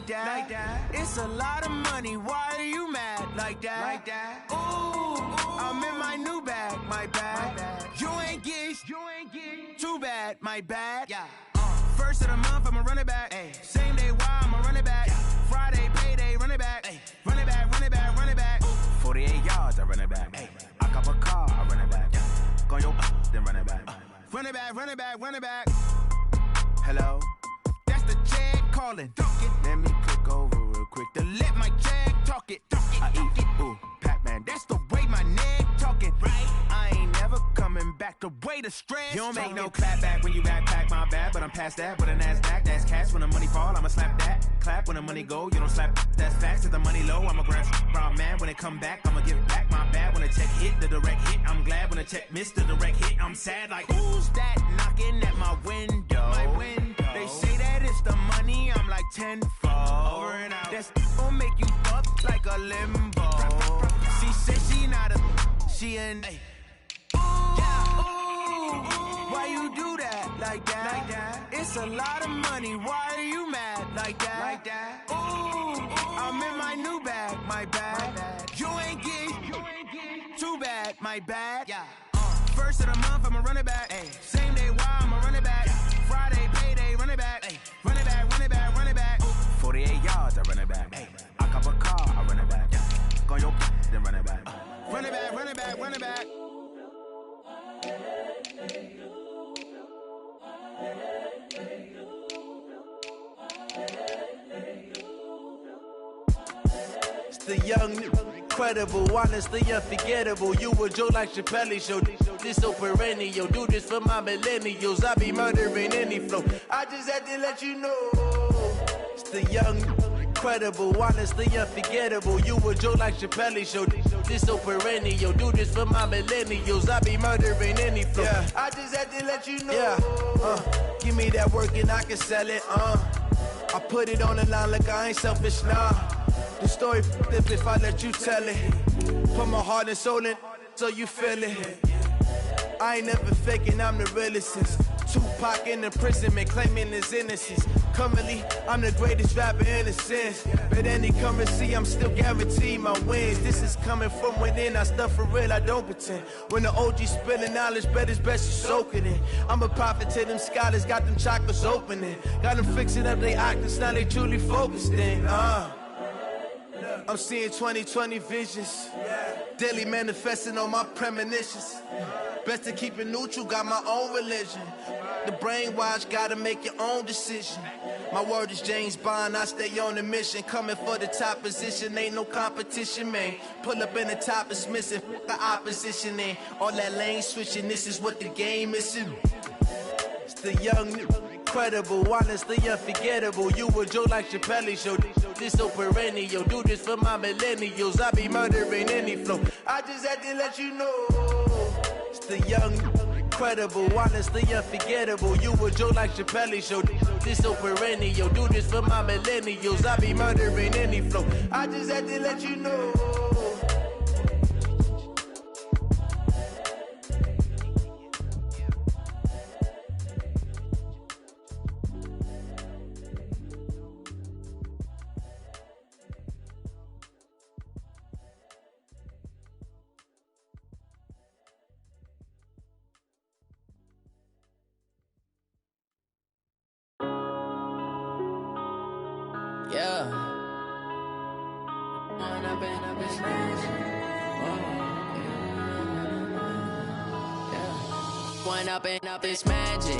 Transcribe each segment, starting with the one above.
like that. It's a lot of money, why are you mad like that? Ooh, I'm in my new bag, my bad. You ain't get too bad, my bad. Yeah. First of the month, I'ma run it back. Ay. Same day, why I'ma run it back. Yeah. Friday, payday, run it back. Ay. Run it back, run it back, run it back. Ooh. 48 yards, I run it back. Ay. I cop a car, I run it back. Yeah. Go your then run it back. Run it back, run it back, run it back. Hello, that's the check calling. Let me click over real quick to let my check talk it. I eat it, ooh, Pac-Man, that's the way my neck talking. Right, I ain't never coming back the way the stress. You don't make no clap back when you backpack, my bad, but I'm past that. With a NASDAQ, that's cash. When the money fall, I'ma slap that. Clap when the money go, you don't slap. That's facts. If the money low, I'ma grab brown man. When it come back, I'ma give back my bad. When the check hit, the direct hit. I'm glad when the check missed the direct hit. I'm sad like, who's that knocking at my window? My window. They say that it's the money, I'm like tenfold. Over and out. That's gon' make you up like a limbo. She said she not a, she an. Ooh, why you do that like that? It's a lot of money, why are you mad like that? Ooh, I'm in my new bag, my bad. You ain't get too bad, my bad. Yeah. First of the month, I'ma run it back. Ay. Same day, why I'ma run it back. Friday, payday, run it back. Ay. Run it back, run it back, run it back. Ooh. 48 yards, I run it back. Ay. I cop a car, I run it back. Yeah. Go your then run it back. Run it back, run it back, run it back. It's the young, incredible, honestly unforgettable. You a Joe like Chappelle show. This so perennial. Do this for my millennials. I be murdering any flow. I just had to let you know. It's the young, incredible, honestly unforgettable. You a Joe like Chappelle show. This so perennial. Do this for my millennials. I be murdering any flow. Yeah. I just had to let you know. Yeah. Give me that work and I can sell it. I put it on the line like I ain't selfish, nah. The story flip if I let you tell it. Put my heart and soul in so you feel it. I ain't never faking, I'm the realest since Tupac in imprisonment, claiming his innocence. Currently, I'm the greatest rapper in a sense. But any currency, I'm still guaranteed my wins. This is coming from within, I stuff for real, I don't pretend. When the OG spilling knowledge, bet it's best you soak it in. I'm a prophet to them scholars, got them chakras opening. Got them fixing up they octaves, now they truly focused in. I'm seeing 2020 visions. Daily manifesting on my premonitions. Best to keep it neutral, got my own religion. The brainwash, gotta make your own decision. My word is James Bond, I stay on the mission. Coming for the top position, ain't no competition, man. Pull up in the top is missing, the opposition in. All that lane switching, this is what the game is. It's the young, incredible, honestly unforgettable. You a Joe like Chappelle show. This so perennial. Do this for my millennials. I be murdering any flow. I just had to let you know. It's the young, incredible, honestly unforgettable. You a Joe like Chappelle show. This so perennial. Do this for my millennials. I be murdering any flow. I just had to let you know. Yeah. One up and up is magic.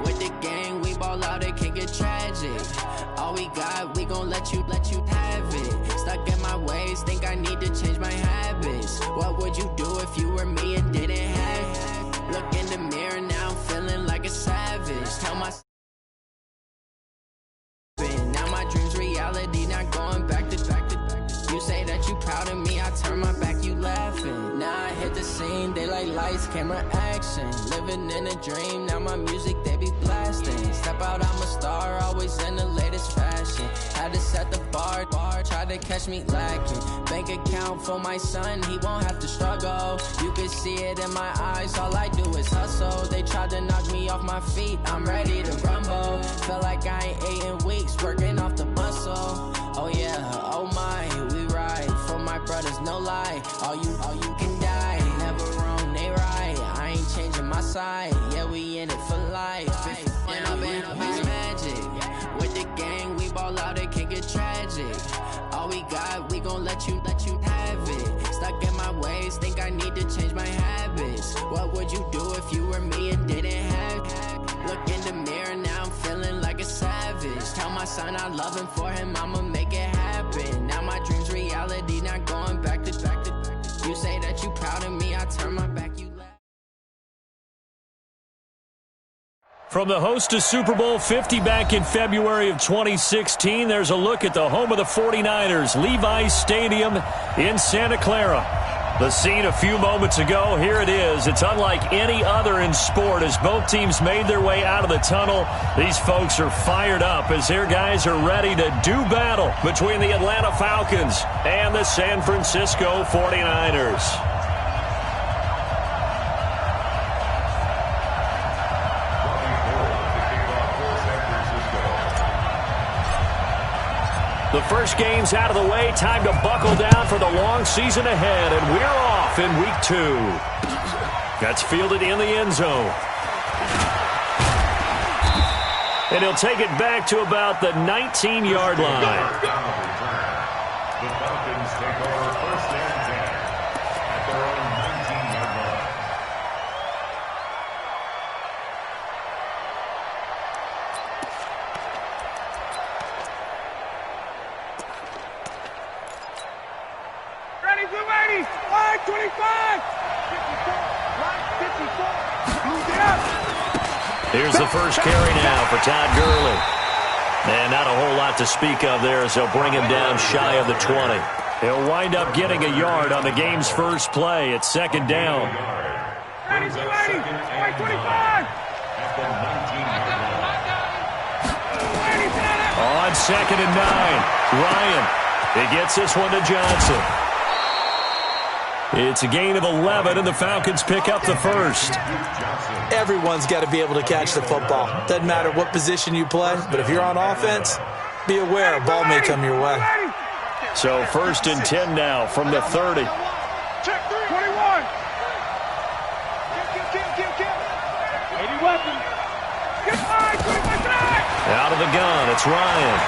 With the gang, we ball out, it can get tragic. All we got, we gon' let you have it. Stuck in my ways, think I need to change my habits. What would you do if you were me and didn't have it? Look in the mirror, now I'm feeling like a savage. Tell myself now my dreams reality, not going back to. You say that you proud of me, I turn my back, you laughing. Now I hit the scene, they like lights, camera, action. Living in a dream, now my music, they be blasting. Step out, I'm a star, always in the latest fashion. Had to set the bar, try to catch me lacking. Bank account for my son, he won't have to struggle. You can see it in my eyes, all I do is hustle. They tried to knock me off my feet, I'm ready to rumble. Felt like I ain't ate in weeks, working off the muscle. soul. Oh yeah, oh my, we ride for my brothers, no lie. All you can die, never wrong, they right. I ain't changing my side, yeah, we in it for life. When I been up is magic, with the gang, we ball out, it can get tragic. All we got, we gon' let you have it. Stuck in my ways, think I need to change my habits. What would you do if you were me and didn't have it? Look in the mirror, now I'm feeling like a savage. Tell my son I love him, for him I'ma make it happen. Now my dream's reality, not going back to. You say that you proud of me, I turn my back, you laugh. From the host to Super Bowl 50 back in February of 2016, there's a look at the home of the 49ers, Levi's Stadium in Santa Clara. The scene a few moments ago, here it is. It's unlike any other in sport as both teams made their way out of the tunnel. These folks are fired up as their guys are ready to do battle between the Atlanta Falcons and the San Francisco 49ers. The first game's out of the way. Time to buckle down for the long season ahead. And we're off in week 2. That's fielded in the end zone. And he'll take it back to about the 19-yard line. The Falcons take over first and 10 at their own 19-yard line. Ready, blue 80, line 25, 54, line 54, blue get up. Here's the first carry now for Todd Gurley. And not a whole lot to speak of there as they'll bring him down shy of the 20. He'll wind up getting a yard on the game's first play. It's second down. Ready, blue 80, line 25. At the 19-yard line. On second and 9, Ryan. He gets this one to Johnson. It's a gain of 11, and the Falcons pick up the first. Everyone's got to be able to catch the football. Doesn't matter what position you play, but if you're on offense, be aware a ball may come your way. So first and 10 now from the 30. Check 21. Kill. 80 weapons. Get line 25. Out of the gun, it's Ryan.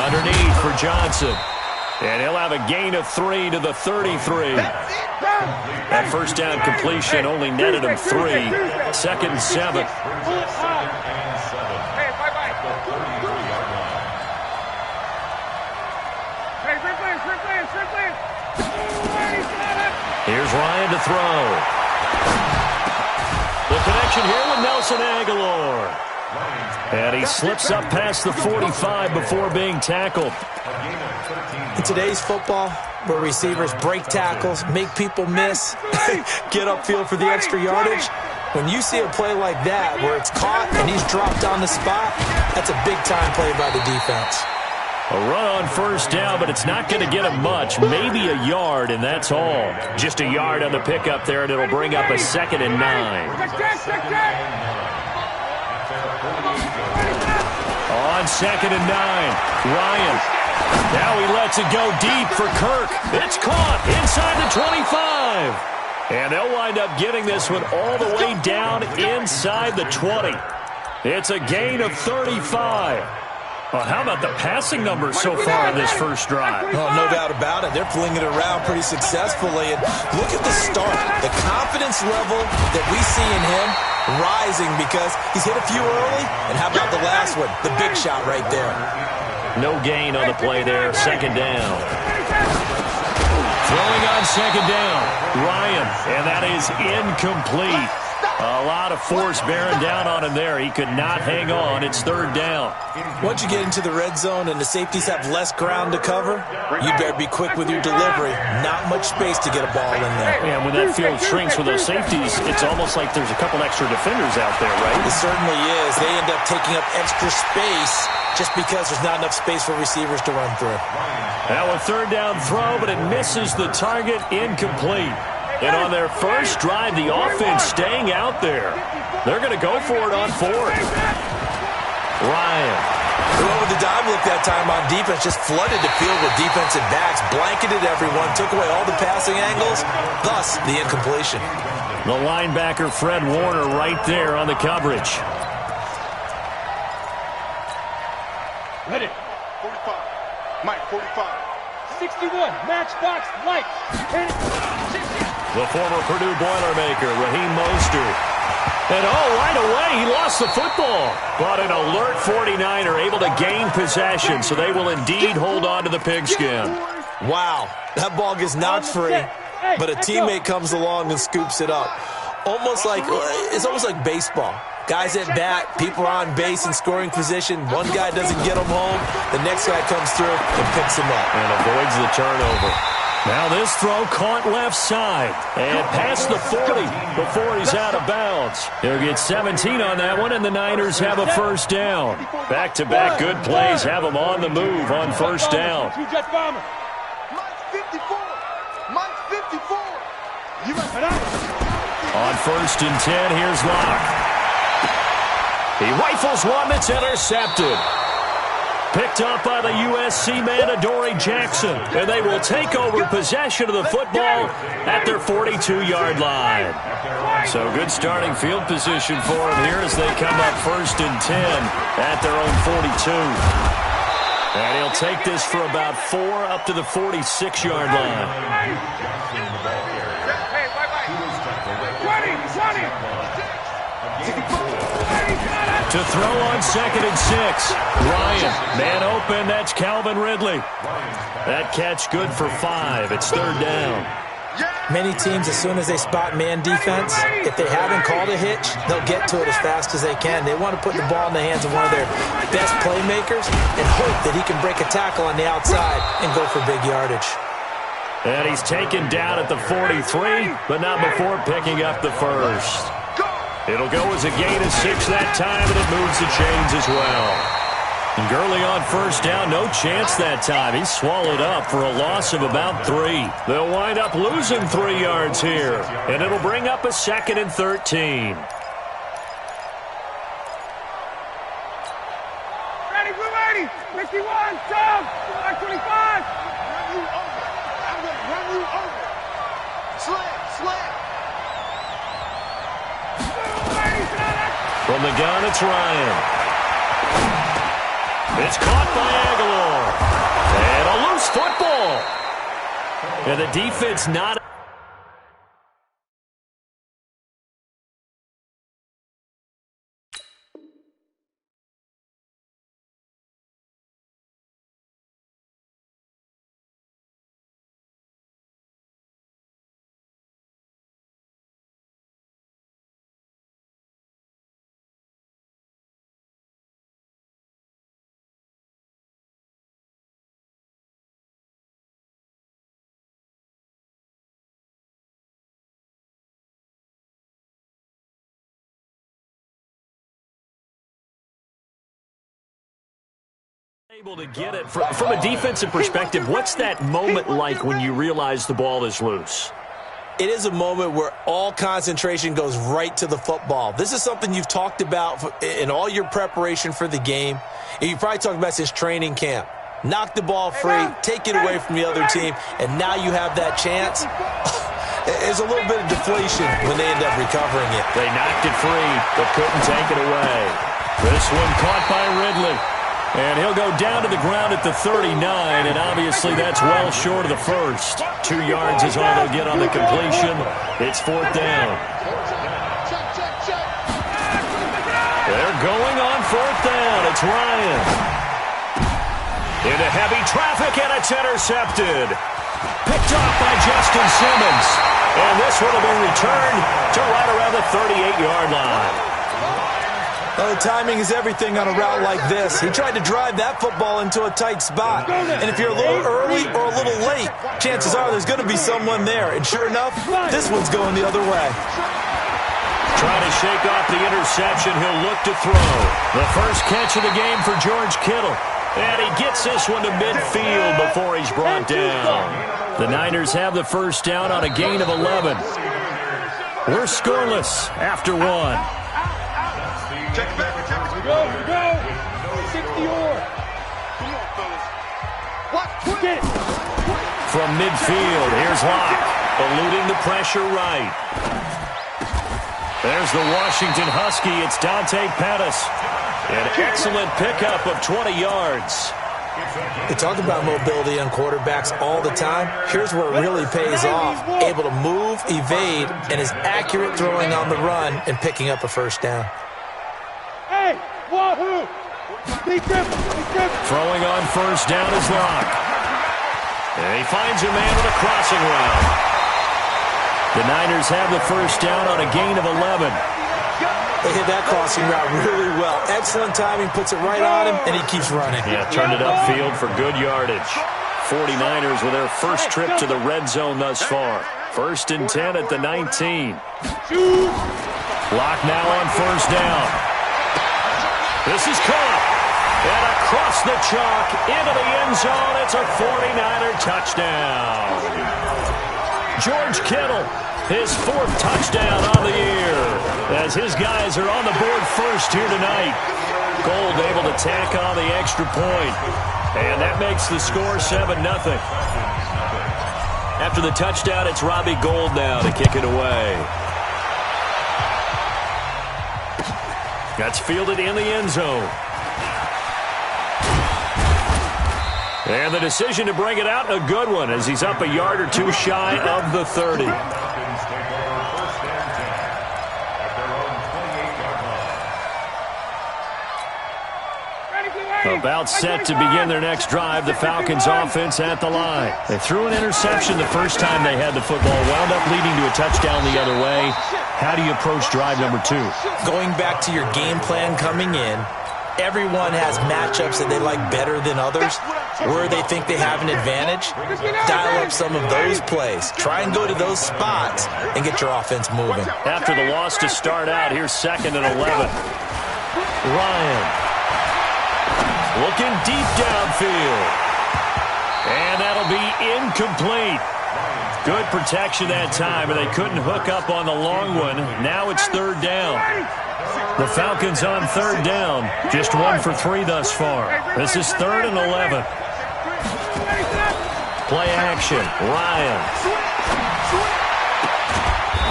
Underneath for Johnson. And he'll have a gain of 3 to the 33. That first down completion only netted him 3. Second and 7. Here's Ryan to throw. The connection here with Nelson Aguilar. And he slips up past the 45 before being tackled. In today's football, where receivers break tackles, make people miss, get upfield for the extra yardage, when you see a play like that where it's caught and he's dropped on the spot, that's a big-time play by the defense. A run on first down, but it's not going to get him much. Maybe a yard, and that's all. Just a yard on the pickup there, and it'll bring up a second and 9. On second and 9, Ryan. Now he lets it go deep for Kirk. It's caught inside the 25. And they'll wind up getting this one all the way down inside the 20. It's a gain of 35. Well, how about the passing numbers so far in this first drive? Oh, no doubt about it. They're flinging it around pretty successfully. And look at the start. The confidence level that we see in him rising because he's hit a few early. And how about the last one? The big shot right there. No gain on the play there. Second down. Throwing on second down, Ryan. And that is incomplete. A lot of force bearing down on him there. He could not hang on. It's third down. Once you get into the red zone and the safeties have less ground to cover, you better be quick with your delivery. Not much space to get a ball in there. And when that field shrinks with those safeties, it's almost like there's a couple extra defenders out there, right? It certainly is. They end up taking up extra space just because there's not enough space for receivers to run through. Now a third down throw, but it misses the target, incomplete. And on their first drive, the offense staying out there. They're going to go for it on fourth. Ryan. Whoever the dime look that time on defense, just flooded the field with defensive backs, blanketed everyone, took away all the passing angles, thus the incompletion. The linebacker, Fred Warner, right there on the coverage. Ready. 45. Mike, 45. 61. Matchbox lights. The former Purdue Boilermaker, Raheem Mostert. And right away, he lost the football. But an alert 49er able to gain possession, so they will indeed hold on to the pigskin. Wow, that ball gets knocked free, but a teammate comes along and scoops it up. It's almost like baseball. Guys at bat, people are on base in scoring position. One guy doesn't get them home. The next guy comes through and picks him up. And avoids the turnover. Now this throw caught left side. And past the 40 before he's out of bounds. He'll get 17 on that one, and the Niners have a first down. Back-to-back good plays have them on the move on first down. Mike 54. Mike 54. On first and 10, here's Locke. He rifles one that's intercepted. Picked up by the USC man, Adoree Jackson. And they will take over possession of the football at their 42-yard line. So good starting field position for them here as they come up first and 10 at their own 42. And he'll take this for about 4 up to the 46-yard line. 20. To throw on second and 6. Ryan, man open, that's Calvin Ridley. That catch good for 5. It's third down. Many teams, as soon as they spot man defense, if they haven't called a hitch, they'll get to it as fast as they can. They want to put the ball in the hands of one of their best playmakers and hope that he can break a tackle on the outside and go for big yardage. And he's taken down at the 43, but not before picking up the first. It'll go as a gain of 6 that time, and it moves the chains as well. And Gurley on first down, no chance that time. He's swallowed up for a loss of about 3. They'll wind up losing 3 yards here, and it'll bring up a second and 13. Ready, blue 80. 51, Tom. 25. Run you over. I'm going to run you over. Slam. From the gun, it's Ryan. It's caught by Aguilar. And a loose football. And the defense not... able to get it. From a defensive perspective, what's that moment like when you realize the ball is loose? It is a moment where all concentration goes right to the football. This is something you've talked about in all your preparation for the game. And you probably talked about since training camp. Knock the ball free, take it away from the other team, and now you have that chance. There's a little bit of deflation when they end up recovering it. They knocked it free, but couldn't take it away. This one caught by Ridley. And he'll go down to the ground at the 39, and obviously that's well short of the first. 2 yards is all they'll get on the completion. It's fourth down. They're going on fourth down. It's Ryan. Into heavy traffic, and it's intercepted. Picked off by Justin Simmons. And this one will be returned to right around the 38-yard line. Well, the timing is everything on a route like this. He tried to drive that football into a tight spot. And if you're a little early or a little late, chances are there's going to be someone there. And sure enough, this one's going the other way. Trying to shake off the interception, he'll look to throw. The first catch of the game for George Kittle. And he gets this one to midfield before he's brought down. The Niners have the first down on a gain of 11. We're scoreless after 1. Check it back. Here we go. 60 or. From midfield, here's Locke, eluding the pressure right. There's the Washington Husky. It's Dante Pettis. An excellent pickup of 20 yards. They talk about mobility on quarterbacks all the time. Here's where it really pays off. Able to move, evade, and is accurate throwing on the run and picking up a first down. Hey, wahoo! Throwing on first down is Locke. And he finds a man with a crossing route. The Niners have the first down on a gain of 11. They hit that crossing route really well. Excellent timing, puts it right on him, and he keeps running. Yeah, turned it upfield for good yardage. 49ers with their first trip to the red zone thus far. 1st and 10 at the 19. Locke now on first down. This is caught. And across the chalk into the end zone. It's a 49er touchdown. George Kittle, his 4th touchdown on the year, as his guys are on the board first here tonight. Gold able to tack on the extra point, and that makes the score 7-0. After the touchdown, it's Robbie Gould now to kick it away. That's fielded in the end zone. And the decision to bring it out, a good one, as he's up a yard or two shy of the 30. About set to begin their next drive, the Falcons offense at the line. They threw an interception the first time they had the football, wound up leading to a touchdown the other way. How do you approach drive number 2? Going back to your game plan coming in, everyone has matchups that they like better than others, where they think they have an advantage. Dial up some of those plays. Try and go to those spots and get your offense moving. After the loss to start out, here's 2nd and 11. Ryan looking deep downfield. And that'll be incomplete. Good protection that time, and they couldn't hook up on the long one. Now it's 3rd down. The Falcons on 3rd down. Just 1 for 3 thus far. This is 3rd and 11. Play action. Ryan.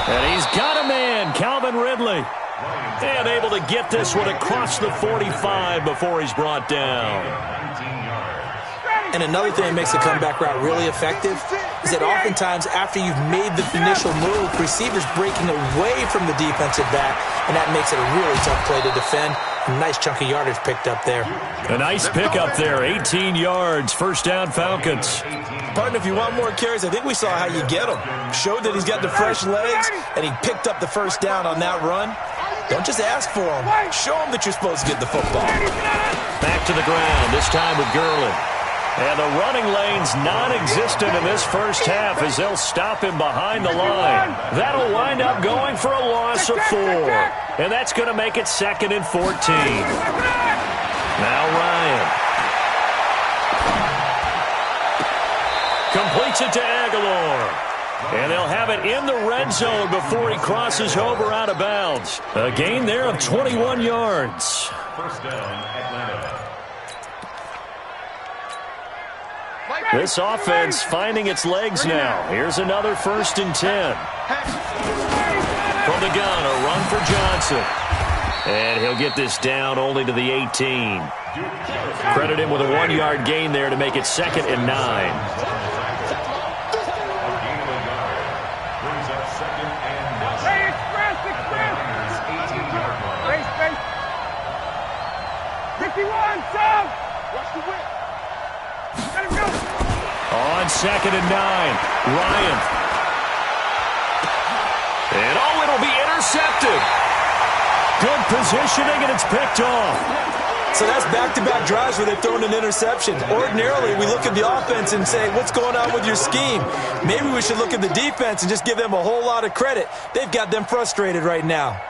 And he's got a man, Calvin Ridley. And able to get this one across the 45 before he's brought down. And another thing that makes the comeback route really effective is that oftentimes after you've made the initial move, receivers breaking away from the defensive back, and that makes it a really tough play to defend. A nice chunk of yardage picked up there. A nice pickup there, 18 yards, first down Falcons. Partner, if you want more carries, I think we saw how you get him. Showed that he's got the fresh legs, and he picked up the first down on that run. Don't just ask for him. Show him that you're supposed to get the football. Back to the ground, this time with Gurley. And the running lane's non-existent in this first half as they'll stop him behind the line. That'll wind up going for a loss of 4. And that's going to make it 2nd and 14. Now Ryan. Completes it to Aguilar. And they'll have it in the red zone before he crosses over out of bounds. A gain there of 21 yards. First down, Atlanta. This offense finding its legs now. Here's another 1st and 10. From the gun, a run for Johnson. And he'll get this down only to the 18. Credit him with a 1-yard gain there to make it 2nd and 9. On 2nd and 9, Ryan. And it'll be intercepted. Good positioning, and it's picked off. So that's back-to-back drives where they've thrown an interception. Ordinarily, we look at the offense and say, what's going on with your scheme? Maybe we should look at the defense and just give them a whole lot of credit. They've got them frustrated right now.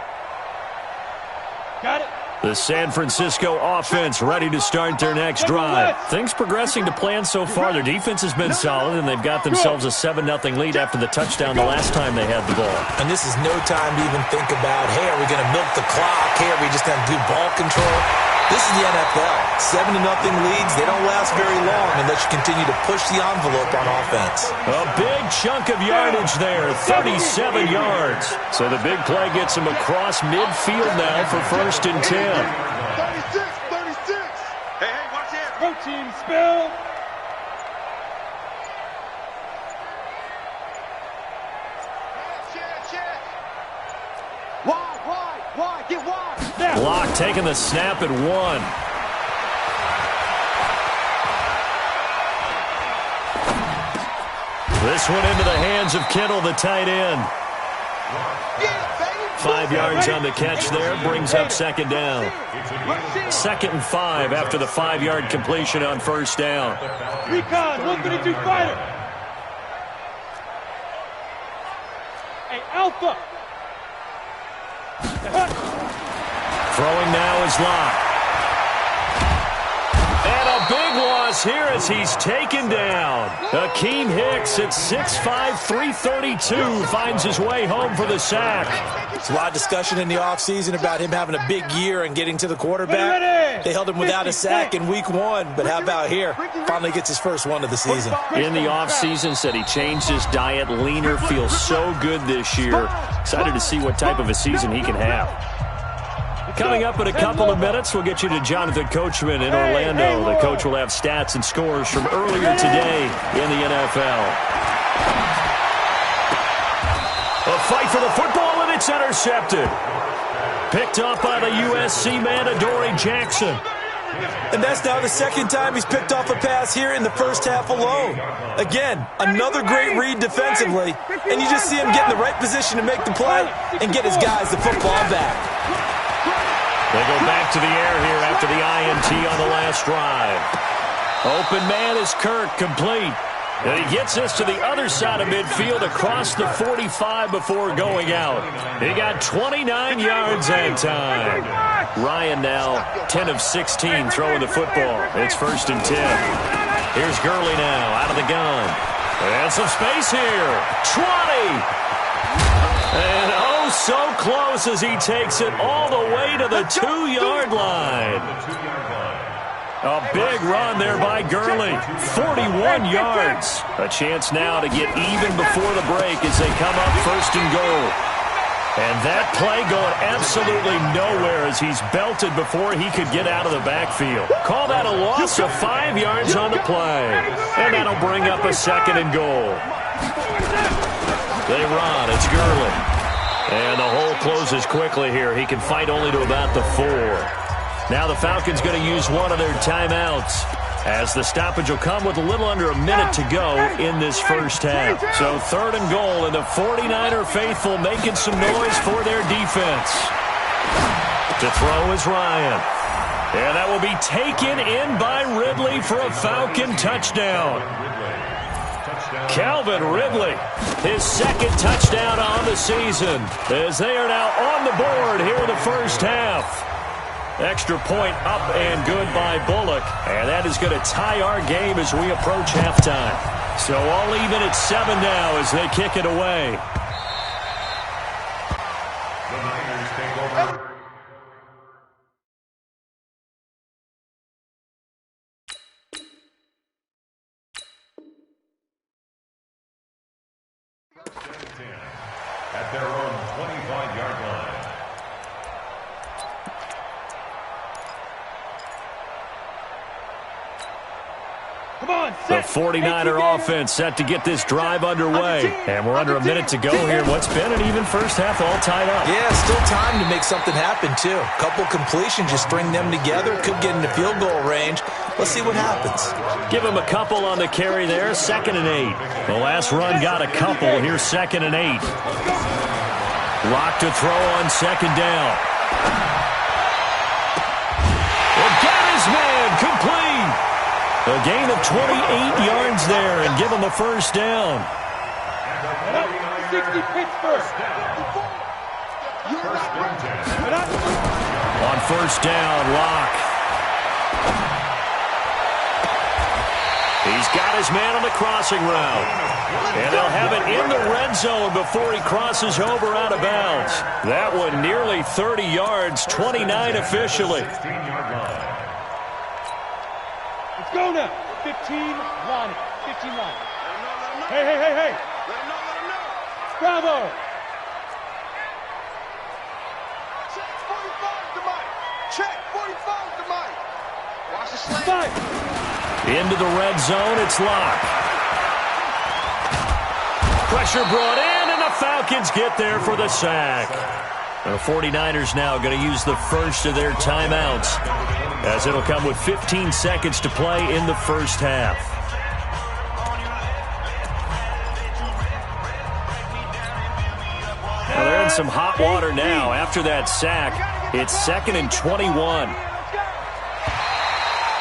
Got it. The San Francisco offense ready to start their next drive. Things progressing to plan so far. Their defense has been solid, and they've got themselves a 7-0 lead after the touchdown the last time they had the ball. And this is no time to even think about, hey, are we going to milk the clock? Hey, are we just going to do ball control? This is the NFL. 7-0 leads, they don't last very long unless you continue to push the envelope on offense. A big chunk of yardage there, 37 yards. So the big play gets him across midfield now for 1st and 10. 36. Hey, watch it. Protein spill. Wide, get wide. Block taking the snap at 1. This one into the hands of Kittle, the tight end. 5 yards on the catch there, brings up 2nd down. 2nd and 5 after the 5-yard completion on 1st down. Recon, 132 fighter. Hey, Alpha. Throwing now is Locke. And a big loss here as he's taken down. Akeem Hicks at 6'5", 332 finds his way home for the sack. There's a lot of discussion in the offseason about him having a big year and getting to the quarterback. They held him without a sack in week 1, but how about here? Finally gets his first one of the season. In the offseason, said he changed his diet, leaner, feels so good this year. Excited to see what type of a season he can have. Coming up in a couple of minutes, we'll get you to Jonathan Coachman in Orlando. The coach will have stats and scores from earlier today in the NFL. A fight for the football, and it's intercepted. Picked off by the USC man, Adoree Jackson. And that's now the 2nd time he's picked off a pass here in the first half alone. Again, another great read defensively, and you just see him get in the right position to make the play and get his guys the football back. They go back to the air here after the INT on the last drive. Open man is Kirk, complete. And he gets us to the other side of midfield across the 45 before going out. He got 29 yards that time. Ryan now 10 of 16 throwing the football. It's 1st and 10. Here's Gurley now out of the gun. And some space here. 20. And oh, so close as he takes it all the way to the 2-yard line. A big run there by Gurley. 41 yards. A chance now to get even before the break as they come up 1st and goal. And that play going absolutely nowhere as he's belted before he could get out of the backfield. Call that a loss of 5 yards on the play. And that'll bring up a 2nd and goal. They run. It's Gurley. And the hole closes quickly here. He can fight only to about the 4. Now the Falcons going to use one of their timeouts as the stoppage will come with a little under a minute to go in this first half. So 3rd and goal, and the 49er faithful making some noise for their defense. To throw is Ryan. And that will be taken in by Ridley for a Falcon touchdown. Calvin Ridley, his 2nd touchdown on the season, as they are now on the board here in the first half. Extra point up and good by Bullock, and that is going to tie our game as we approach halftime. So all even at 7 now as they kick it away. The Niners take over. At their own 25-yard line. The 49er offense set to get this drive underway. And we're under a minute to go here. What's been an even first half, all tied up. Yeah, still time to make something happen, too. A couple completions, just string them together. Could get into field goal range. Let's see what happens. Give him a couple on the carry there. 2nd and 8. The last run got a couple. Here's 2nd and 8. Lock to throw on 2nd down. Well, got his man complete. A gain of 28 yards there and give him a first down. 60 Pittsburgh. On 1st down, Lock. He's got his man on the crossing route. And they'll have it in the red zone before he crosses over out of bounds. That one nearly 30 yards, 29 officially. go now. 15 line. 15 line. Hey. Let him know. Bravo. Check 45 to Mike. Check 45 to Mike. Watch the slant. Mike. Into the red zone, it's Locke. Pressure brought in, and the Falcons get there for the sack. The 49ers now going to use the first of their timeouts, as it'll come with 15 seconds to play in the first half. Well, they're in some hot water now. After that sack, it's 2nd and 21.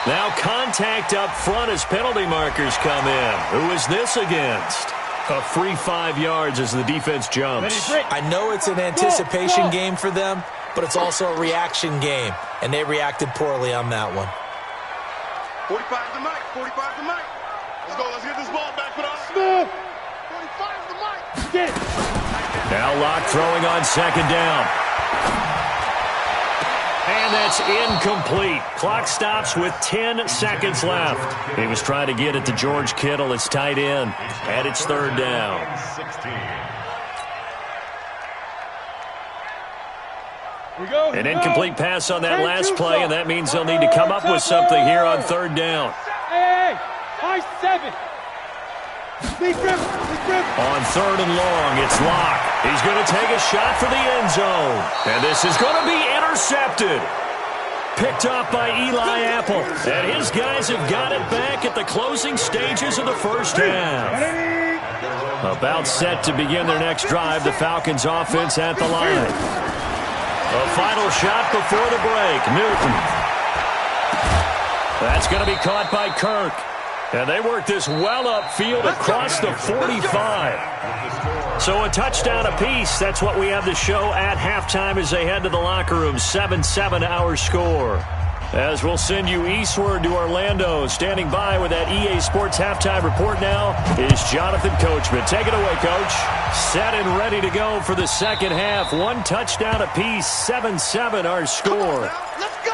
Now contact up front as penalty markers come in. Who is this against? A free 5 yards as the defense jumps. I know it's an anticipation game for them, but it's also a reaction game, and they reacted poorly on that one. 45 to Mike. 45 to Mike. Let's go. Let's get this ball back for us. 45 to Mike. Get it. Now Locke throwing on 2nd down. And that's incomplete. Clock stops with 10 seconds left. He was trying to get it to George Kittle, his tight end, and it's 3rd down. An incomplete pass on that last play, and that means they'll need to come up with something here on 3rd down. Hey, high 7. On 3rd and long, it's Locke. He's going to take a shot for the end zone. And this is going to be intercepted. Picked up by Eli Apple. And his guys have got it back at the closing stages of the first half. About set to begin their next drive, the Falcons offense at the line. A final shot before the break. Newton. That's going to be caught by Kirk. And they work this well upfield across the 45. So a touchdown apiece. That's what we have to show at halftime as they head to the locker room. 7-7 our score. As we'll send you eastward to Orlando. Standing by with that EA Sports halftime report now is Jonathan Coachman. Take it away, Coach. Set and ready to go for the second half. One touchdown apiece. 7-7 our score. Let's go.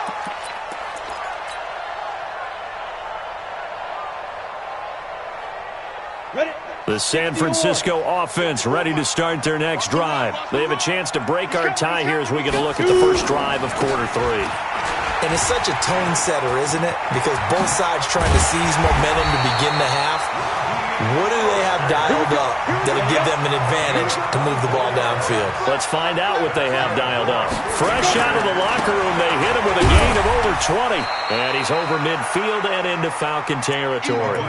The San Francisco offense ready to start their next drive. They have a chance to break our tie here as we get a look at the first drive of quarter 3. And it's such a tone setter, isn't it? Because both sides trying to seize momentum to begin the half. What do they have dialed up that'll give them an advantage to move the ball downfield? Let's find out what they have dialed up. Fresh out of the locker room, they hit him with a gain of over 20. And he's over midfield and into Falcon territory.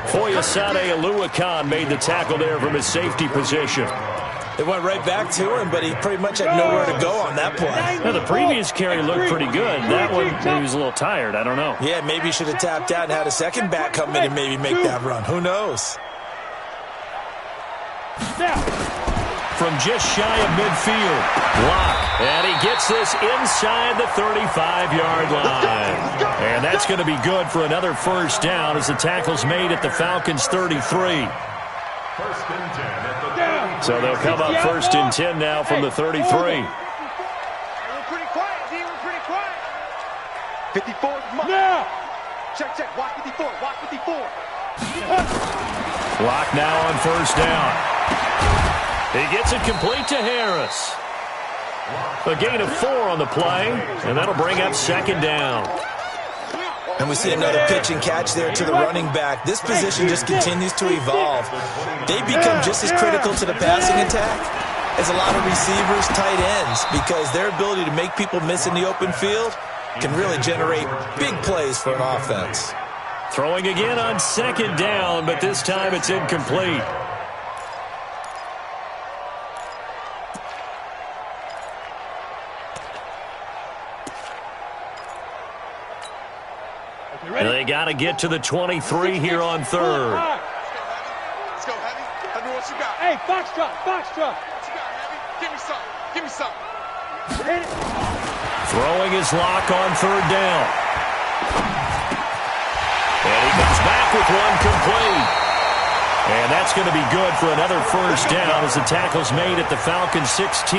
Foyesade Aluakan made the tackle there from his safety position. It went right back to him, but he pretty much had nowhere to go on that play. Now, the previous carry looked pretty good. That one, maybe he was a little tired. I don't know. Yeah, maybe he should have tapped out and had a second back come in and maybe make that run. Who knows? From just shy of midfield, Locke. And he gets this inside the 35-yard line. And that's going to be good for another first down as the tackle's made at the Falcons' 33. So they'll come up 1st and 10 now from the 33. We're pretty quiet, D. We're pretty quiet. 54. Now. Check. Watch 54. Watch 54. Locke now on 1st down. He gets it complete to Harris. A gain of 4 on the play, and that'll bring up 2nd down. And we see another pitch and catch there to the running back. This position just continues to evolve. They become just as critical to the passing attack as a lot of receivers, tight ends, because their ability to make people miss in the open field can really generate big plays for an offense. Throwing again on 2nd down, but this time it's incomplete. They got to get to the 23 here on 3rd. Let's go, Heavy. Heavy, what you got? Hey, Foxtrot. What you got, Heavy? Give me some. Throwing his Locke on 3rd down. And he comes back with one complete. And that's going to be good for another first down as the tackle's made at the Falcons' 16.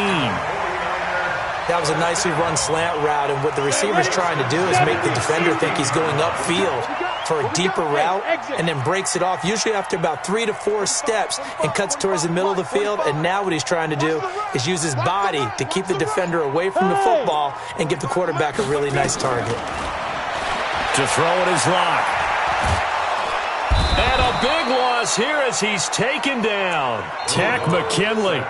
That was a nicely run slant route, and what the receiver's trying to do is make the defender think he's going upfield. for a deeper route and then breaks it off, usually after about 3 to 4 steps, and cuts towards the middle of the field. And now what he's trying to do is use his body to keep the defender away from the football and give the quarterback a really nice target. To throw it is Locke. And a big loss here as he's taken down. Tack McKinley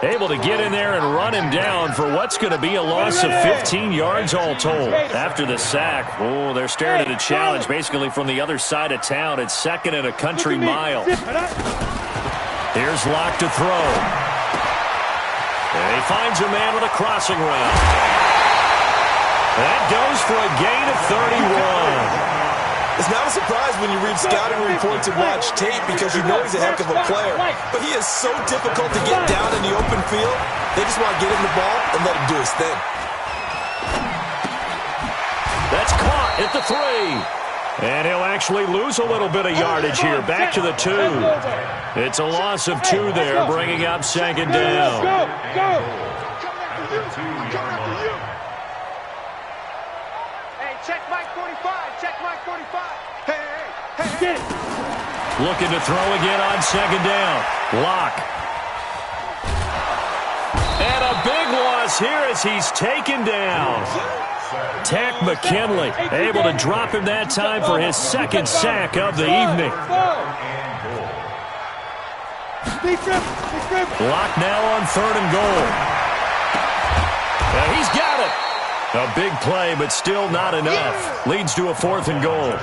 able to get in there and run him down for what's going to be a loss of 15 yards all told. After the sack, oh, they're staring at a challenge basically from the other side of town. It's second and a country mile. Here's Locke to throw. And he finds a man with a crossing route. That goes for a gain of 31. It's not a surprise when you read scouting reports and watch tape because you know he's a heck of a player. But he is so difficult to get down in the open field. They just want to get him the ball and let him do his thing. That's caught at the 3. And he'll actually lose a little bit of yardage here. Back to the 2. It's a loss of 2 there, bringing up second down. Check Mike 45. Check Mike 45. Hey. Looking to throw again on second down. Locke. And a big loss here as he's taken down. Tack McKinley able to drop him that time for his second sack of the evening. Locke now on 3rd and goal. And he's got it. A big play, but still not enough. Leads to a 4th and goal.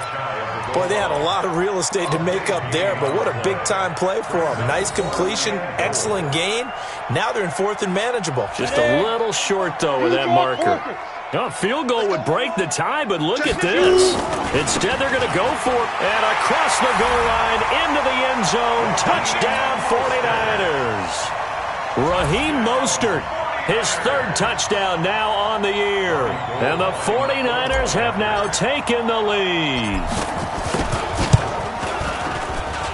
Boy, they had a lot of real estate to make up there, but what a big-time play for them. Nice completion, excellent gain. Now they're in 4th and manageable. Just a little short, though, with that marker. A field goal would break the tie, but look at this. Instead, they're going to go for it. And across the goal line, into the end zone. Touchdown, 49ers. Raheem Mostert. His 3rd touchdown now on the year. And the 49ers have now taken the lead.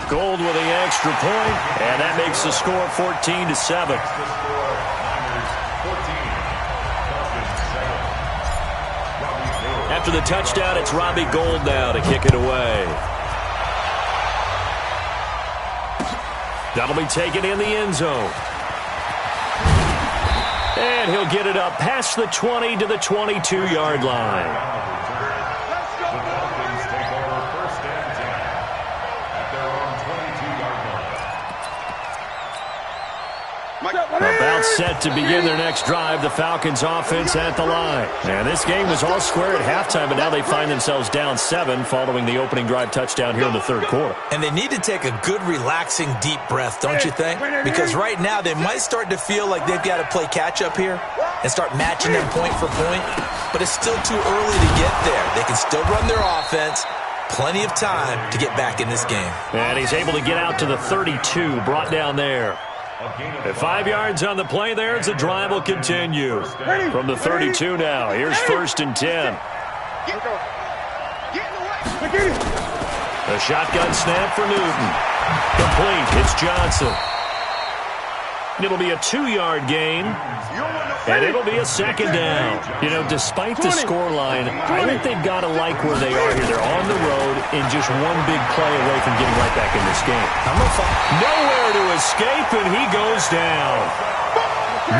Gold with the extra point, and that makes the score 14-7. After the touchdown, it's Robbie Gould now to kick it away. That'll be taken in the end zone. And he'll get it up past the 20 to the 22-yard line. About set to begin their next drive, the Falcons offense at the line. And this game was all square at halftime, but now they find themselves down 7 following the opening drive touchdown here in the 3rd quarter. And they need to take a good, relaxing, deep breath, don't you think? Because right now they might start to feel like they've got to play catch-up here and start matching them point for point. But it's still too early to get there. They can still run their offense. Plenty of time to get back in this game. And he's able to get out to the 32, brought down there. At 5 yards on the play there, as the drive will continue. From the 32 now, here's 1st and 10. A shotgun snap for Newton. Complete, it's Johnson. It'll be a 2-yard gain, and it'll be a 2nd down. You know, despite the scoreline, I think they've got to like where they are here. They're on the road and just one big play away from getting right back in this game. Nowhere to escape, and he goes down.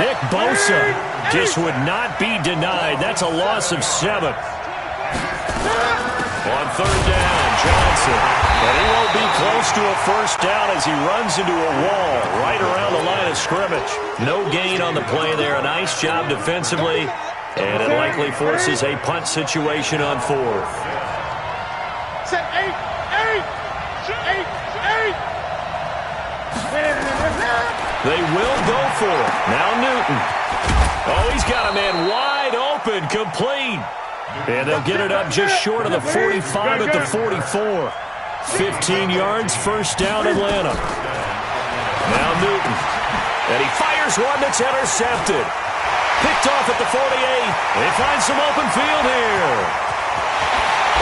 Nick Bosa just would not be denied. That's a loss of 7. On 3rd down, Johnson. And he won't be close to a 1st down as he runs into a wall right around the line of scrimmage. No gain on the play there. A nice job defensively. And it likely forces a punt situation on 4th. Set 8. They will go for it. Now Newton. Oh, he's got a man wide open, complete. And they'll get it up just short of the 45 at the 44. 15 yards, 1st down, Atlanta. Now Newton. And he fires one that's intercepted. Picked off at the 48. They find some open field here.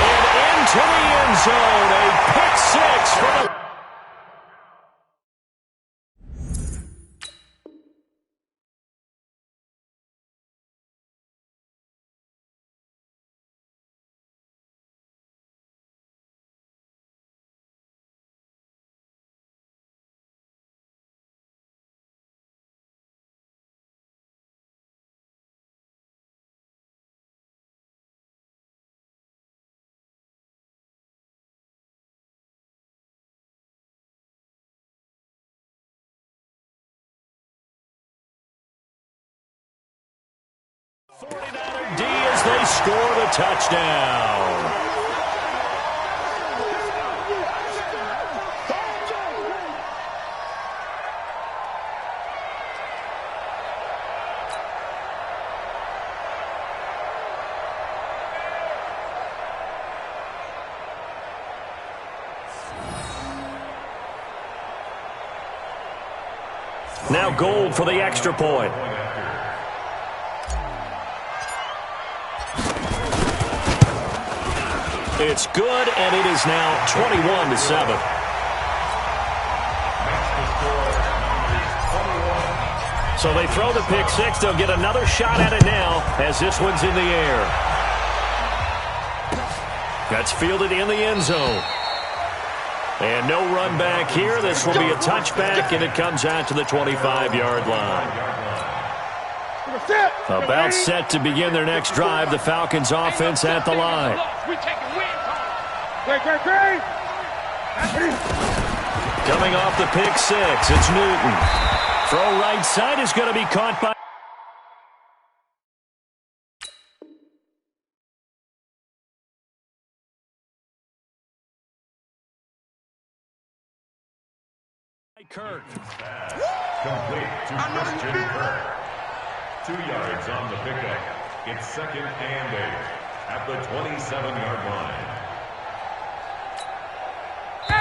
And into the end zone. A pick 6 for the 49er D as they score the touchdown. Now Gold for the extra point. It's good, and it is now 21-7. So they throw the pick six. They'll get another shot at it now as this one's in the air. That's fielded in the end zone. And no run back here. This will be a touchback, and it comes out to the 25-yard line. About set to begin their next drive. The Falcons offense at the line. Coming off the pick six, it's Newton. Throw right side is going to be caught by Kirk. Complete to Christian Kirk. 2 yards on the pickup. It's 2nd and 8 at the 27-yard line.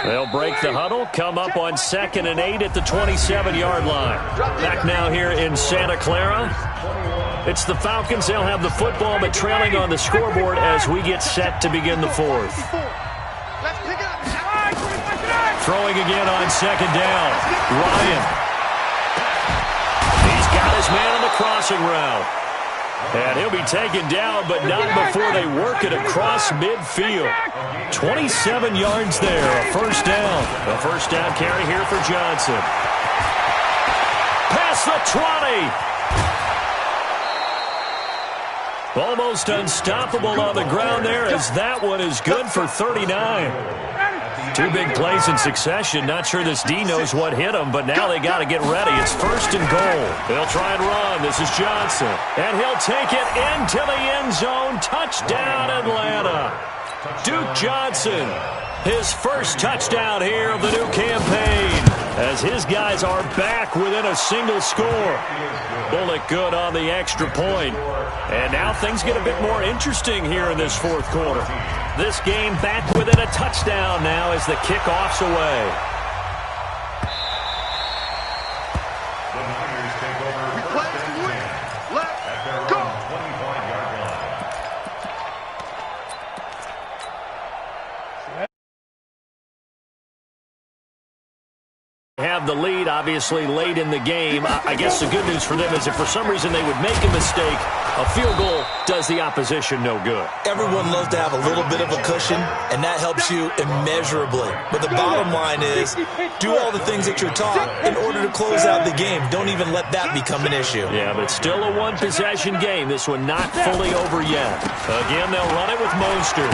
They'll break the huddle, come up on 2nd and 8 at the 27-yard line. Back now here in Santa Clara. It's the Falcons. They'll have the football, but trailing on the scoreboard as we get set to begin the fourth. Throwing again on 2nd down. Ryan. He's got his man on the crossing route. And he'll be taken down, but not before they work it across midfield. 27 yards there, a first down. A first down carry here for Johnson. Past the 20. Almost unstoppable on the ground there as that one is good for 39. 2 big plays in succession. Not sure this D knows what hit him, but now they got to get ready. It's 1st and goal. They'll try and run. This is Johnson. And he'll take it into the end zone. Touchdown, Atlanta. Duke Johnson, his first touchdown here of the new campaign, as his guys are back within a single score. Bullock good on the extra point. And now things get a bit more interesting here in this fourth quarter. This game back within a touchdown now as the kickoff's away. The Niners take over. We play to win. Let's go. 25-yard line. Have the lead, obviously, late in the game. I guess the good news for them is if for some reason they would make a mistake, a field goal does the opposition no good. Everyone loves to have a little bit of a cushion, and that helps you immeasurably. But the bottom line is, do all the things that you're taught in order to close out the game. Don't even let that become an issue. Yeah, but it's still a one-possession game. This one not fully over yet. Again, they'll run it with Mostert.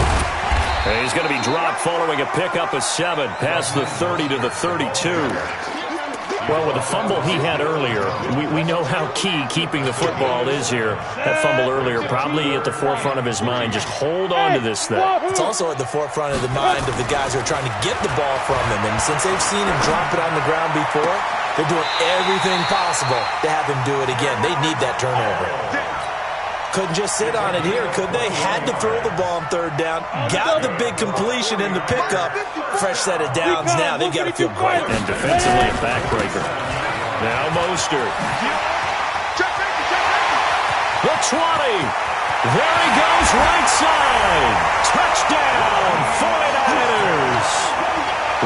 And he's going to be dropped following a pickup of 7 past the 30 to the 32. Well, with the fumble he had earlier, we know how key keeping the football is here. That fumble earlier probably at the forefront of his mind. Just hold on to this thing. It's also at the forefront of the mind of the guys who are trying to get the ball from him. And since they've seen him drop it on the ground before, they're doing everything possible to have him do it again. They need that turnover. Couldn't just sit on it here, could they? Had to throw the ball on 3rd down. Got the big completion in the pickup. Fresh set of downs now. They've got to feel great. And defensively a backbreaker. Now Mostert. The 20. There he goes, right side. Touchdown, 49ers.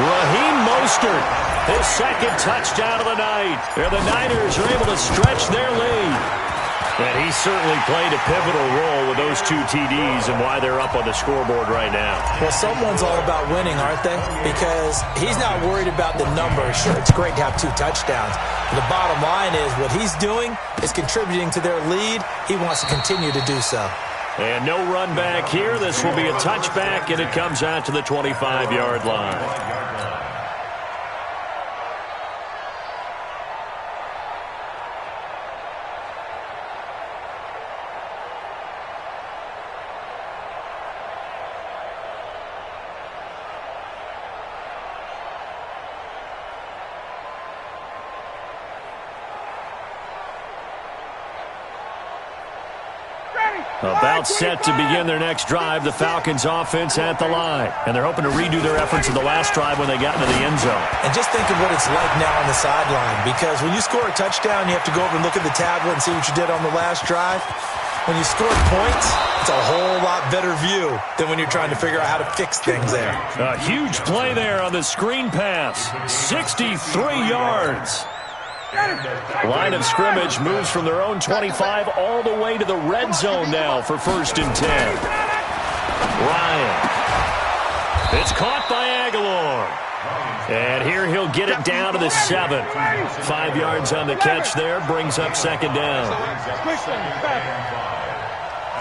Raheem Mostert, his 2nd touchdown of the night. And the Niners are able to stretch their lead. And he certainly played a pivotal role with those 2 TDs and why they're up on the scoreboard right now. Well, someone's all about winning, aren't they? Because he's not worried about the numbers. Sure, it's great to have 2 touchdowns. But the bottom line is what he's doing is contributing to their lead. He wants to continue to do so. And no run back here. This will be a touchback, and it comes out to the 25-yard line. About set to begin their next drive, the Falcons offense at the line. And they're hoping to redo their efforts in the last drive when they got into the end zone. And just think of what it's like now on the sideline, because when you score a touchdown, you have to go over and look at the tablet and see what you did on the last drive. When you score points, it's a whole lot better view than when you're trying to figure out how to fix things there. A huge play there on the screen pass. 63 yards. Line of scrimmage moves from their own 25 all the way to the red zone now for 1st and 10. Ryan. It's caught by Aguilar. And here he'll get it down to the 7. 5 yards on the catch there, brings up 2nd down. At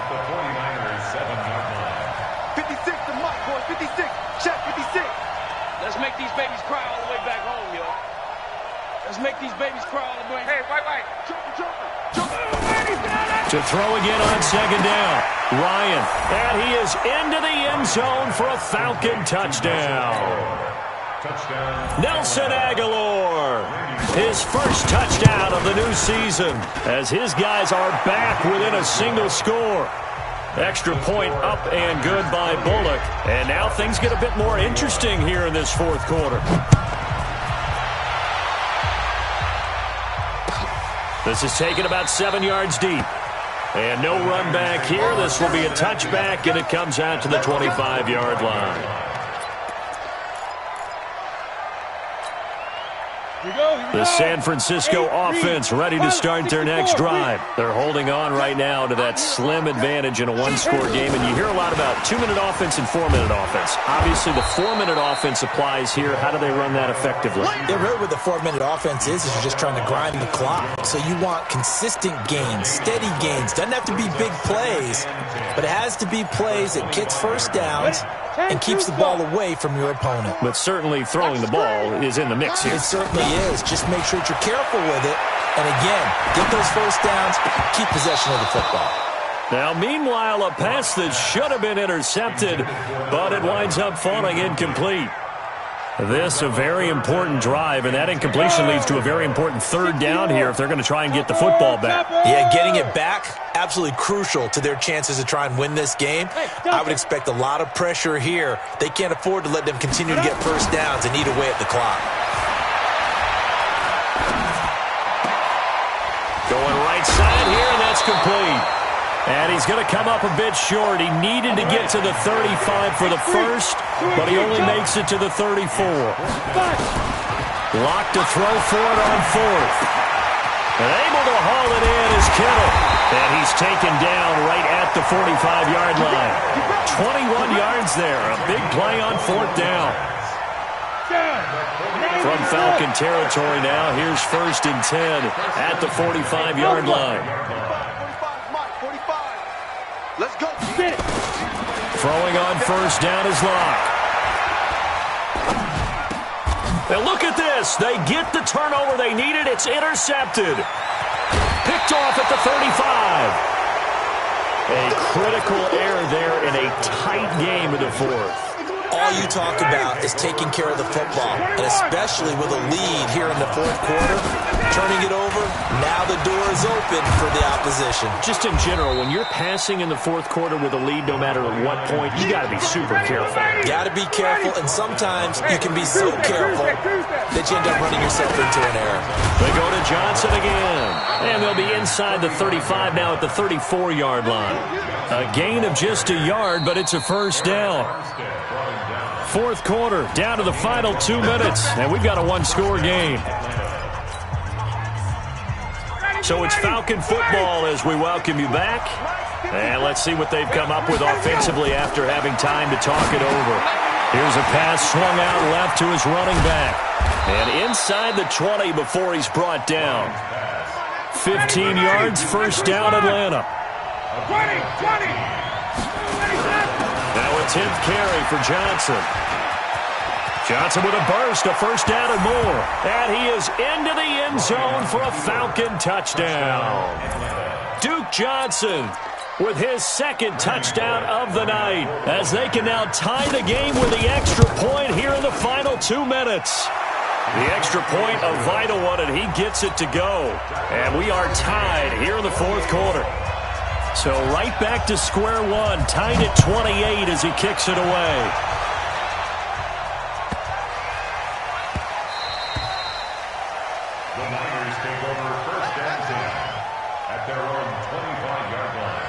the 49ers 7-yard line. 56 to Mike, boys. 56. Check 56. Let's make these babies cry all the way back home, yo. Let's make these babies cry all the way. Hey, white. Jump. To throw again on 2nd down. Ryan. And he is into the end zone for a Falcon touchdown. Nelson Aguilar, his first touchdown of the new season, as his guys are back within a single score. Extra point up and good by Bullock. And now things get a bit more interesting here in this 4th quarter. This is taken about 7 yards deep. And no run back here. This will be a touchback, and it comes out to the 25-yard line. The San Francisco offense ready to start their next drive. They're holding on right now to that slim advantage in a one-score game, and you hear a lot about 2-minute offense and 4-minute offense. Obviously, the 4-minute offense applies here. How do they run that effectively? Yeah, really what the 4-minute offense is you're just trying to grind the clock. So you want consistent gains, steady gains. Doesn't have to be big plays, but it has to be plays that gets first downs and keeps the ball away from your opponent. But certainly throwing the ball is in the mix here. It certainly is. Just make sure that you're careful with it. And again, get those first downs, keep possession of the football. Now, meanwhile, a pass that should have been intercepted, but it winds up falling incomplete. This a very important drive, and that incompletion leads to a very important 3rd down here if they're going to try and get the football back. Yeah, getting it back, absolutely crucial to their chances to try and win this game. I would expect a lot of pressure here. They can't afford to let them continue to get first downs and eat away at the clock. Going right side here, and that's complete. And he's going to come up a bit short. He needed to get to the 35 for the first, but he only makes it to the 34. Locked to throw for it on 4th. And able to haul it in is Kittle. And he's taken down right at the 45-yard line. 21 yards there. A big play on 4th down. From Falcon territory now, here's 1st and 10 at the 45-yard line. Let's go. Throwing on 1st down is Locke. Now look at this. They get the turnover they needed. It's intercepted. Picked off at the 35. A critical error there in a tight game in the 4th. All you talk about is taking care of the football, and especially with a lead here in the 4th quarter, turning it over, now the door is open for the opposition. Just in general, when you're passing in the 4th quarter with a lead, no matter at what point, you got to be super careful. Got to be careful, and sometimes you can be so careful that you end up running yourself into an error. They go to Johnson again, and they'll be inside the 35 now at the 34-yard line. A gain of just a yard, but it's a 1st down. 4th quarter, down to the final 2 minutes, and we've got a one-score game. So it's Falcon football as we welcome you back. And let's see what they've come up with offensively after having time to talk it over. Here's a pass swung out left to his running back. And inside the 20 before he's brought down. 15 yards, 1st down, Atlanta. 20. Now a 10th carry for Johnson. Johnson with a burst, a 1st down and more. And he is into the end zone for a Falcon touchdown. Duke Johnson with his 2nd touchdown of the night, as they can now tie the game with the extra point here in the final 2 minutes. The extra point, a vital one, and he gets it to go. And we are tied here in the 4th quarter. So right back to square one, tied at 28 as he kicks it away. The Niners take over first and 10 at their own 25-yard line.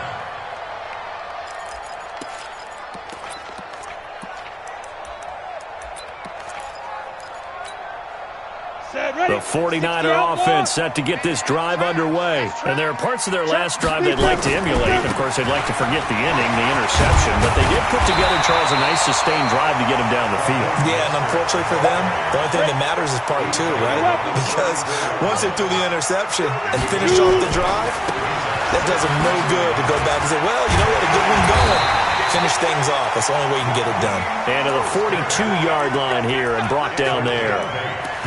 The 49er offense set to get this drive underway. And there are parts of their last drive they'd like to emulate. Of course, they'd like to forget the ending, the interception. But they did put together, Charles, a nice sustained drive to get him down the field. Yeah, and unfortunately for them, the only thing that matters is part two, right? Because once they threw the interception and finished off the drive, that does them no good to go back and say, well, you know what, a good one going. Finish things off. That's the only way you can get it done. And to the 42-yard line here and brought down there.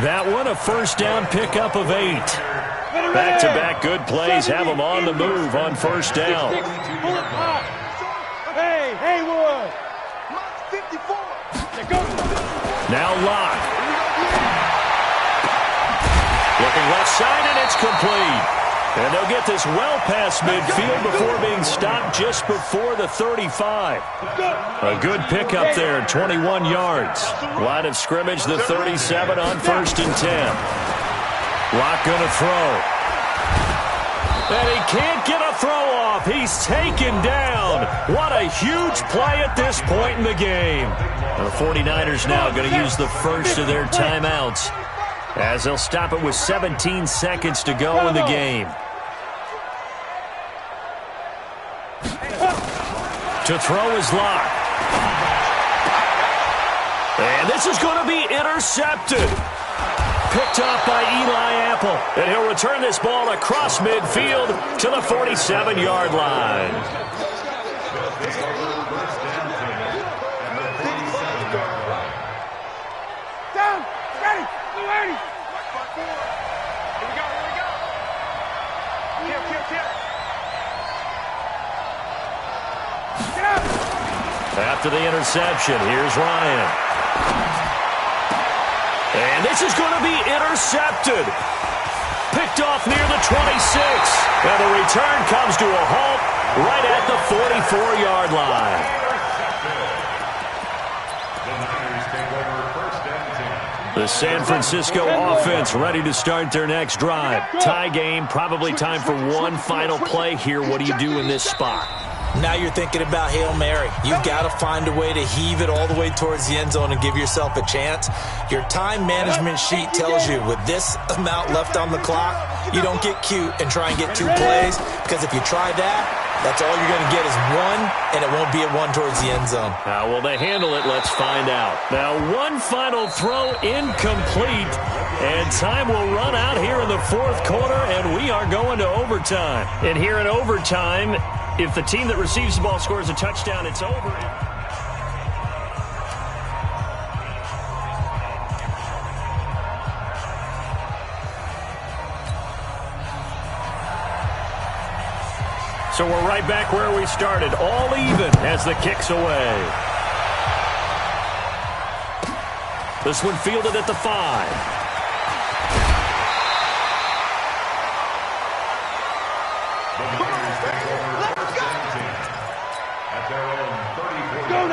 That one, a first down pickup of 8. Back-to-back good plays have them on the move on first down. Hey, Haywood. 54. Now Locke. Looking left side, and it's complete. And they'll get this well past midfield before being stopped just before the 35. A good pickup there, 21 yards. Line of scrimmage, the 37 on first and 10. Locke going to throw. And he can't get a throw off. He's taken down. What a huge play at this point in the game. The 49ers now going to use the first of their timeouts, as they'll stop it with 17 seconds to go in the game. To throw is Locke. And this is going to be intercepted. Picked off by Eli Apple. And he'll return this ball across midfield to the 47-yard line. Down. Ready. Blue 80. Here we go. Kill. Get up. After the interception, here's Ryan. And this is going to be intercepted. Picked off near the 26. And the return comes to a halt right at the 44-yard line. The San Francisco offense ready to start their next drive. Tie game, probably time for one final play here. What do you do in this spot? Now you're thinking about Hail Mary. You've got to find a way to heave it all the way towards the end zone and give yourself a chance. Your time management sheet tells you with this amount left on the clock, you don't get cute and try and get 2 plays, because if you try that, that's all you're going to get is 1, and it won't be a 1 towards the end zone. How will they handle it? Let's find out. Now, one final throw incomplete, and time will run out here in the 4th quarter, and we are going to overtime. And here in overtime, if the team that receives the ball scores a touchdown, it's over. So we're right back where we started, all even as the kick's away. This one fielded at the 5.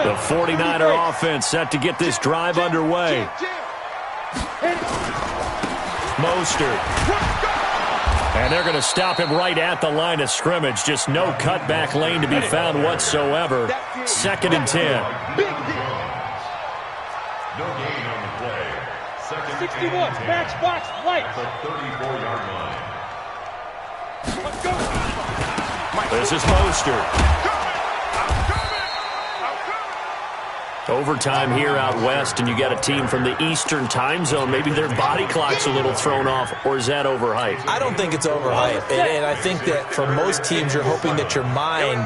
The 49er offense set to get this drive underway. Mostert. And they're going to stop him right at the line of scrimmage. Just no cutback lane to be found whatsoever. 2nd and 10. No gain on the play. 61, match box, light. The 34-yard line. Let's go. This is Mostert. Overtime here out west, and you got a team from the Eastern time zone. Maybe their body clock's a little thrown off, or is that overhyped? I don't think it's overhyped. And I think that for most teams, you're hoping that your mind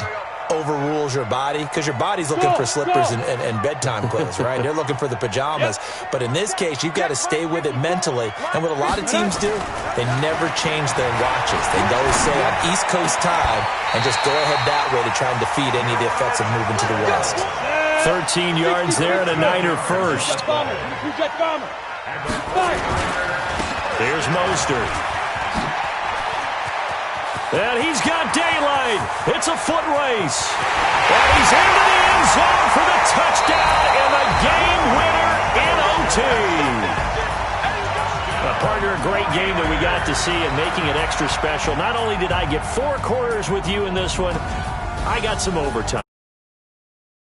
overrules your body, because your body's looking for slippers and bedtime clothes, right? They're looking for the pajamas. But in this case, you've got to stay with it mentally. And what a lot of teams do, they never change their watches. They always say on East Coast time and just go ahead that way to try and defeat any of the effects of moving to the West. 13 yards there and a Niner first. Here's Mostert. And he's got daylight. It's a foot race. And he's into the end zone for the touchdown and the game winner in OT. Partner, a great game that we got to see and making it extra special. Not only did I get 4 quarters with you in this one, I got some overtime.